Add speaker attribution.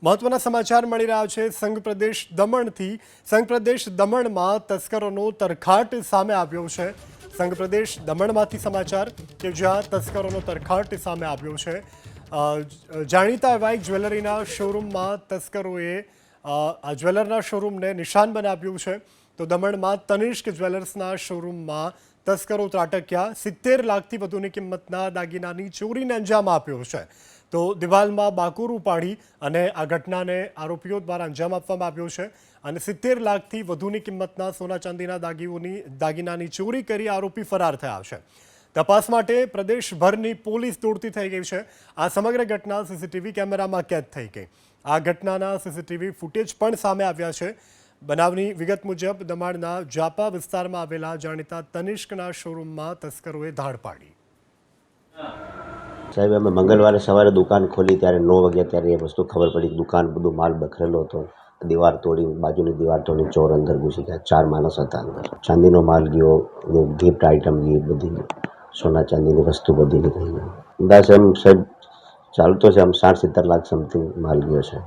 Speaker 1: મહત્વના સમાચાર મળી રહ્યા છે સંઘ પ્રદેશ દમણથી। સંઘ પ્રદેશ દમણમાં તસ્કરોનો તરખાટ સામે આવ્યો છે। સંઘ પ્રદેશ દમણમાંથી સમાચાર કે જ્યાં તસ્કરોનો તરખાટ સામે આવ્યો છે। જાણીતા એવા એક જ્વેલરીના શોરૂમમાં તસ્કરોએ આ જ્વેલરના શોરૂમને નિશાન બનાવ્યું છે। તો દમણમાં તનિષ્ક જ્વેલર્સના શોરૂમમાં તસ્કરો ત્રાટક્યા। 70 લાખથી વધુની કિંમતના દાગીનાની ચોરીને અંજામ આપ્યો છે। તો દિવાલમાં બાકુર ઉપાડી અને આ ઘટનાને આરોપીઓ દ્વારા અંજામ આપવામાં આવ્યો છે અને 70 લાખથી વધુની કિંમતના સોના ચાંદીના દાગીનાની ચોરી કરી આરોપી ફરાર થયા છે। તપાસ માટે પ્રદેશભરની પોલીસ દોડતી થઈ ગઈ છે। આ સમગ્ર ઘટના સીસીટીવી કેમેરામાં કેદ થઈ ગઈ। આ ઘટનાના સીસીટીવી ફૂટેજ પણ સામે આવ્યા છે। બનાવની વિગત મુજબ દમણના જાપા વિસ્તારમાં આવેલા જાણીતા તનિષ્કના શોરૂમમાં તસ્કરોએ ધાડ પાડી।
Speaker 2: સાહેબ અમે મંગળવારે સવારે દુકાન ખોલી ત્યારે 9 વાગ્યા ત્યારે એ વસ્તુ ખબર પડી કે દુકાન બધું માલ બખરેલો હતો। દીવાર તોડી બાજુની દીવાર તોડી ચોર અંદર ઘૂસી ગયા। 4 માણસ હતા અંદર। ચાંદીનો માલ ગયો, ગિફ્ટ આઇટમ ગઈ, બધી સોના ચાંદીની વસ્તુ બધી નીકળી ગઈ। અંદાજે એમ સાહેબ ચાલતો છે આમ 60-70 લાખ સમથિંગ માલ ગયો છે।